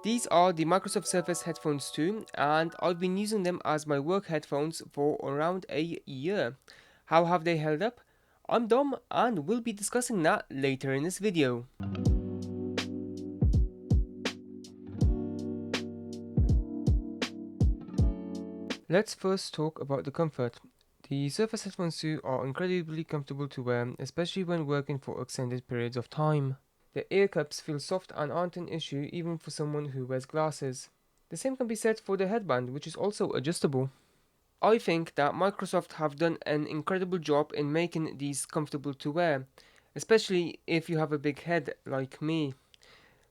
These are the Microsoft Surface Headphones 2, and I've been using them as my work headphones for around a year. How have they held up? I'm Dom, and we'll be discussing that later in this video. Let's first talk about the comfort. The Surface Headphones 2 are incredibly comfortable to wear, especially when working for extended periods of time. The ear cups feel soft and aren't an issue even for someone who wears glasses. The same can be said for the headband, which is also adjustable. I think that Microsoft have done an incredible job in making these comfortable to wear, especially if you have a big head like me.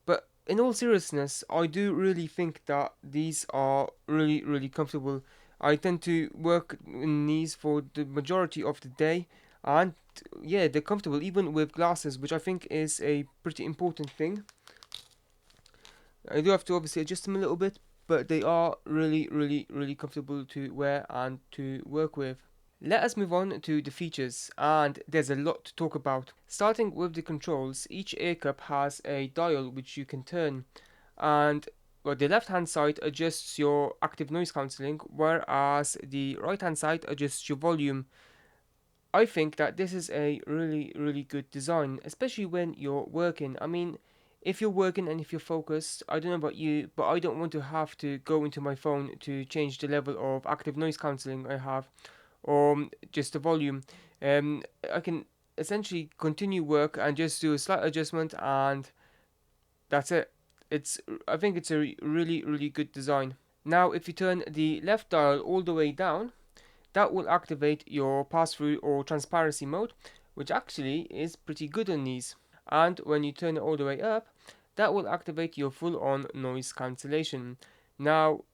But in all seriousness, I do really think that these are really comfortable. I tend to work in these for the majority of the day, and yeah, they're comfortable even with glasses, which I think is a pretty important thing. I do have to obviously adjust them a little bit, but they are really comfortable to wear and to work with. Let us move on to the features, and there's a lot to talk about. Starting with the controls, each ear cup has a dial which you can turn, and the left hand side adjusts your active noise cancelling, whereas the right hand side adjusts your volume. I think that this is a really good design, especially when you're working. I mean, if you're working and if you're focused, I don't know about you, but I don't want to have to go into my phone to change the level of active noise cancelling I have, or just the volume. I can essentially continue work and just do a slight adjustment, and that's it. It's I think it's a really good design. Now, if you turn the left dial all the way down, that will activate your pass-through or transparency mode, which actually is pretty good on these. And when you turn it all the way up, that will activate your full-on noise cancellation. Now,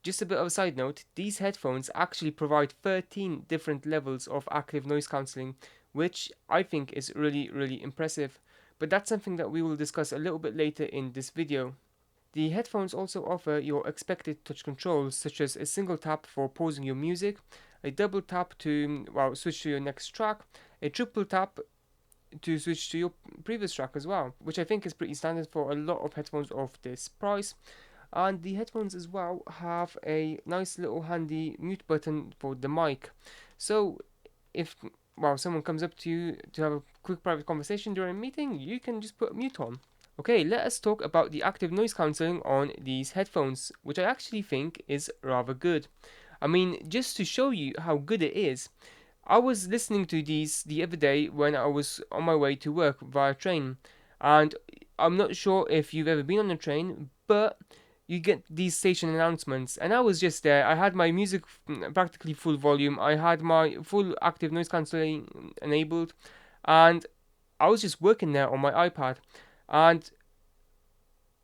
just a bit of a side note, these headphones actually provide 13 different levels of active noise cancelling, which I think is really impressive. But that's something that we will discuss a little bit later in this video. The headphones also offer your expected touch controls, such as a single tap for pausing your music, a double tap to switch to your next track, a triple tap to switch to your previous track as well, which I think is pretty standard for a lot of headphones of this price. And the headphones as well have a nice little handy mute button for the mic. So if someone comes up to you to have a quick private conversation during a meeting, you can just put mute on. Okay, let us talk about the active noise cancelling on these headphones, which I actually think is rather good. I mean, just to show you how good it is, I was listening to these the other day when I was on my way to work via train, and I'm not sure if you've ever been on a train, but you get these station announcements, and I was just there. I had my music practically full volume, I had my full active noise cancelling enabled, and I was just working there on my iPad. And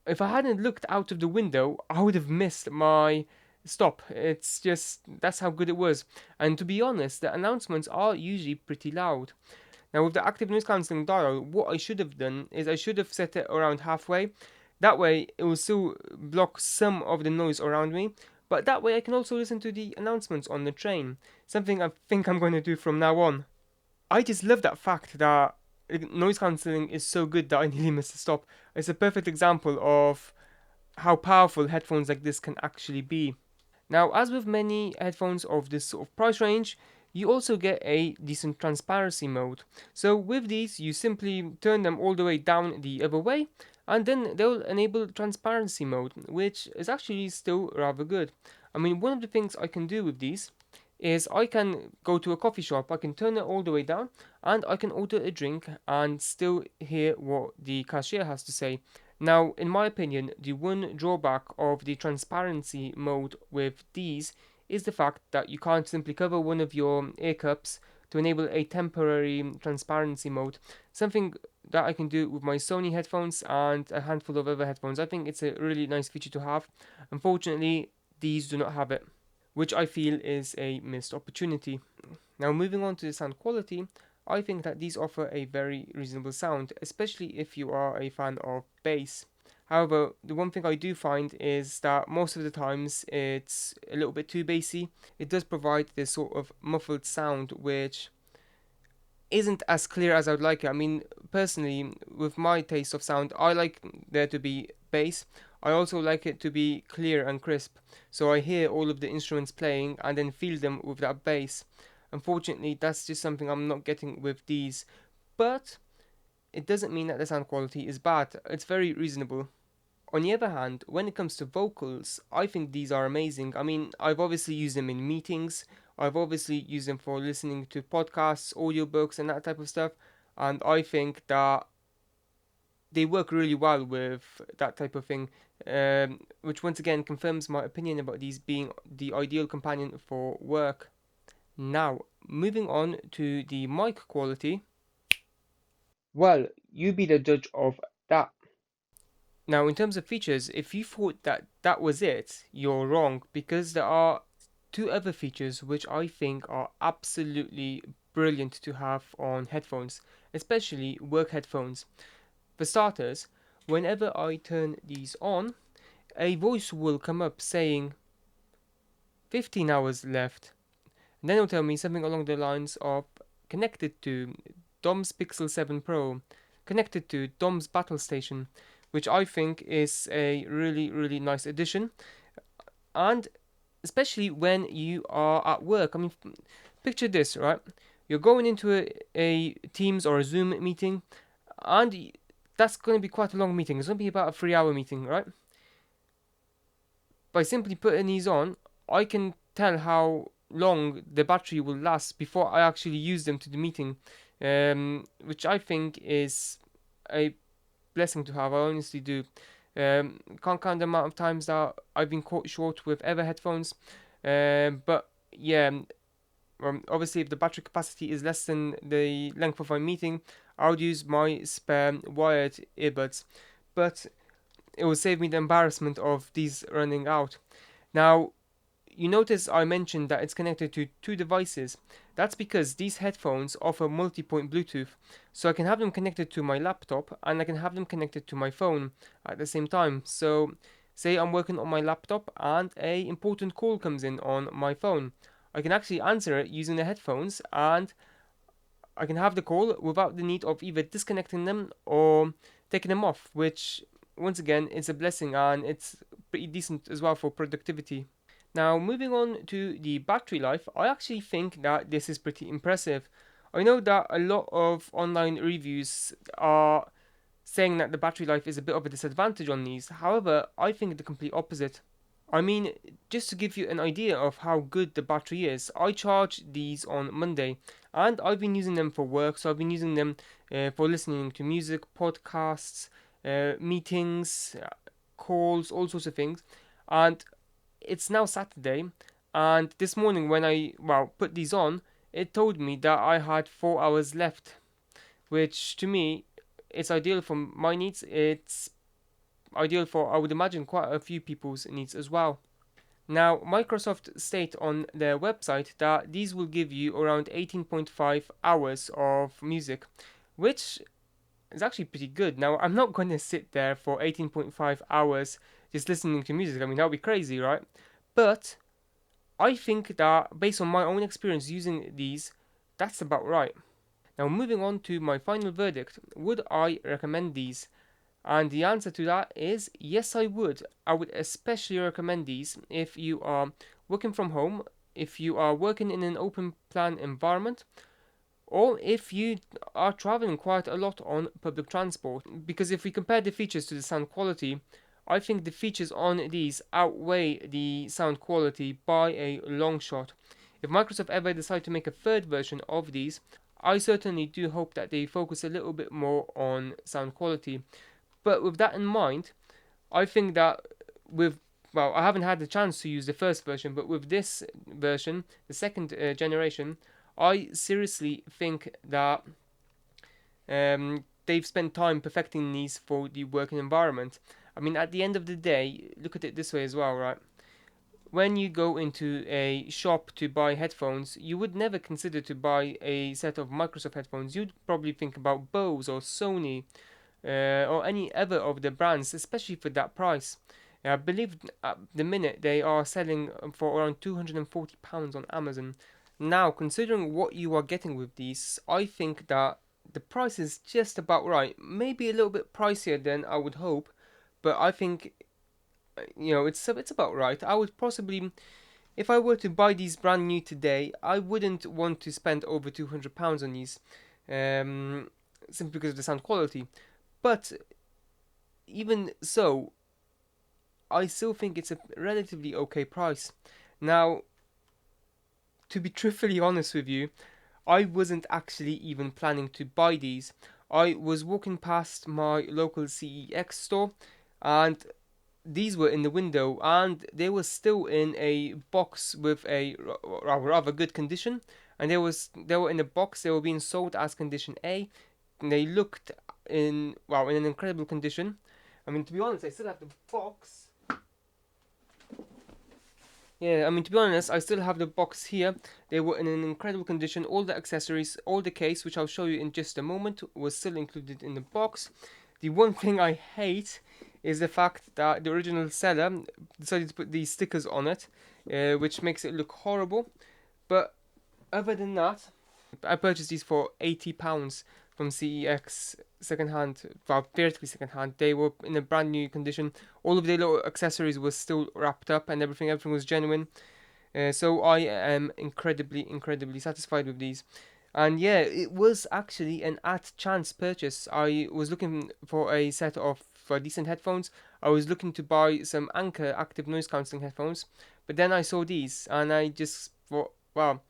if I hadn't looked out of the window, I would have missed my stop. It's just that's how good it was. And to be honest, the announcements are usually pretty loud. Now, with the active noise cancelling dial, what I should have done is I should have set it around halfway. That way, it will still block some of the noise around me. But that way, I can also listen to the announcements on the train. Something I think I'm going to do from now on. I just love that fact that noise cancelling is so good that I nearly missed a stop. It's a perfect example of how powerful headphones like this can actually be. Now, as with many headphones of this sort of price range, you also get a decent transparency mode. So with these, you simply turn them all the way down the other way, and then they'll enable transparency mode, which is actually still rather good. I mean, one of the things I can do with these is I can go to a coffee shop, I can turn it all the way down, and I can order a drink and still hear what the cashier has to say. Now, in my opinion, the one drawback of the transparency mode with these is the fact that you can't simply cover one of your ear cups to enable a temporary transparency mode. Something that I can do with my Sony headphones and a handful of other headphones. I think it's a really nice feature to have. Unfortunately, these do not have it, which I feel is a missed opportunity. Now, moving on to the sound quality, I think that these offer a very reasonable sound, especially if you are a fan of bass. However, the one thing I do find is that most of the times it's a little bit too bassy. It does provide this sort of muffled sound, which isn't as clear as I would like it. I mean, personally, with my taste of sound, I like there to be bass. I also like it to be clear and crisp, so I hear all of the instruments playing and then feel them with that bass. Unfortunately, that's just something I'm not getting with these, but it doesn't mean that the sound quality is bad. It's very reasonable. On the other hand, when it comes to vocals, I think these are amazing. I mean, I've obviously used them in meetings, I've obviously used them for listening to podcasts, audiobooks, and that type of stuff, and I think that they work really well with that type of thing, which once again confirms my opinion about these being the ideal companion for work. Now, moving on to the mic quality. Well, you be the judge of that. Now, in terms of features, if you thought that that was it, you're wrong because there are two other features which I think are absolutely brilliant to have on headphones, especially work headphones. For starters, whenever I turn these on, a voice will come up saying 15 hours left. And then it'll tell me something along the lines of connected to Dom's Pixel 7 Pro, connected to Dom's Battle Station, which I think is a really, really nice addition. And especially when you are at work. I mean, picture this, right? You're going into a Teams or a Zoom meeting, and that's going to be quite a long meeting. It's going to be about a 3 hour meeting, right? By simply putting these on, I can tell how long the battery will last before I actually use them to the meeting, which I think is a blessing to have. I honestly do. Can't count the amount of times that I've been caught short with ever headphones. But yeah, obviously, if the battery capacity is less than the length of my meeting, I would use my spare wired earbuds. But it will save me the embarrassment of these running out. Now, you notice I mentioned that it's connected to two devices. That's because these headphones offer multi-point Bluetooth, so I can have them connected to my laptop and I can have them connected to my phone at the same time. So, say I'm working on my laptop and a important call comes in on my phone. I can actually answer it using the headphones and I can have the call without the need of either disconnecting them or taking them off, which once again is a blessing and it's pretty decent as well for productivity. Now, moving on to the battery life, I actually think that this is pretty impressive. I know that a lot of online reviews are saying that the battery life is a bit of a disadvantage on these. However, I think the complete opposite. I mean, just to give you an idea of how good the battery is, I charged these on Monday and I've been using them for work. So I've been using them for listening to music, podcasts, meetings, calls, all sorts of things. And it's now Saturday, and this morning when I put these on, it told me that I had 4 hours left, which to me it's ideal for my needs. It's ideal for, I would imagine, quite a few people's needs as well. Now, Microsoft state on their website that these will give you around 18.5 hours of music, which is actually pretty good. Now, I'm not going to sit there for 18.5 hours just listening to music. I mean, that would be crazy, right? But I think that based on my own experience using these, that's about right. Now, moving on to my final verdict, would I recommend these? And the answer to that is yes, I would. I would especially recommend these if you are working from home, if you are working in an open plan environment, or if you are traveling quite a lot on public transport. Because if we compare the features to the sound quality, I think the features on these outweigh the sound quality by a long shot. If Microsoft ever decide to make a third version of these, I certainly do hope that they focus a little bit more on sound quality. But with that in mind, I think that with I haven't had the chance to use the first version, but with this version, the second generation, I seriously think that they've spent time perfecting these for the working environment. I mean, at the end of the day, look at it this way as well, right? When you go into a shop to buy headphones, you would never consider to buy a set of Microsoft headphones. You'd probably think about Bose or Sony or any other of the brands, especially for that price. I believe at the minute they are selling for around £240 on Amazon. Now, considering what you are getting with these, I think that the price is just about right. Maybe a little bit pricier than I would hope, but I think you know, it's about right. I would possibly, if I were to buy these brand new today, I wouldn't want to spend over £200 on these, um, simply because of the sound quality. But even so, I still think it's a relatively okay price. Now, to be truthfully honest with you, I wasn't actually even planning to buy these. I was walking past my local CEX store, and these were in the window, and they were still in a box with a rather good condition. And they were in a box. They were being sold as condition A. And they looked in an incredible condition. I mean, to be honest, I still have the box. Yeah, I mean, to be honest, I still have the box here. They were in an incredible condition. All the accessories, all the case, which I'll show you in just a moment, was still included in the box. The one thing I hate is the fact that the original seller decided to put these stickers on it, which makes it look horrible. But other than that, I purchased these for £80 from CEX secondhand, well, theoretically secondhand. They were in a brand new condition. All of their little accessories were still wrapped up, and everything was genuine. So I am incredibly satisfied with these. And yeah, it was actually an at chance purchase. I was looking for a set of decent headphones. I was looking to buy some Anker active noise cancelling headphones, but then I saw these, and I just thought, wow.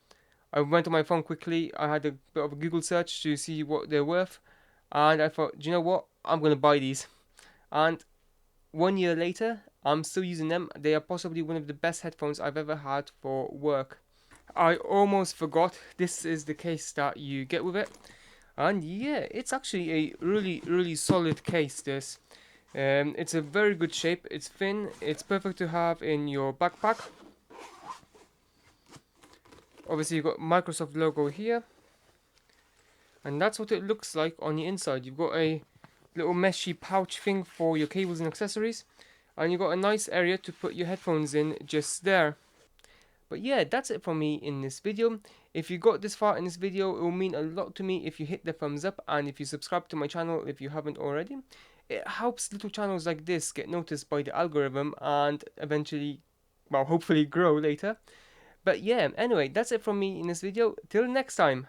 I went on my phone quickly. I had a bit of a Google search to see what they're worth, and I thought, do you know what? I'm gonna buy these. And 1 year later, I'm still using them. They are possibly one of the best headphones I've ever had for work. I almost forgot, this is the case that you get with it. And yeah, it's actually a really solid case, this. It's a very good shape. It's thin. It's perfect to have in your backpack. Obviously, you've got Microsoft logo here. And that's what it looks like on the inside. You've got a little meshy pouch thing for your cables and accessories. And you've got a nice area to put your headphones in just there. But yeah, that's it from me in this video. If you got this far in this video, it will mean a lot to me if you hit the thumbs up and if you subscribe to my channel if you haven't already. It helps little channels like this get noticed by the algorithm and eventually, well, hopefully grow later. But yeah, anyway, that's it from me in this video. Till next time.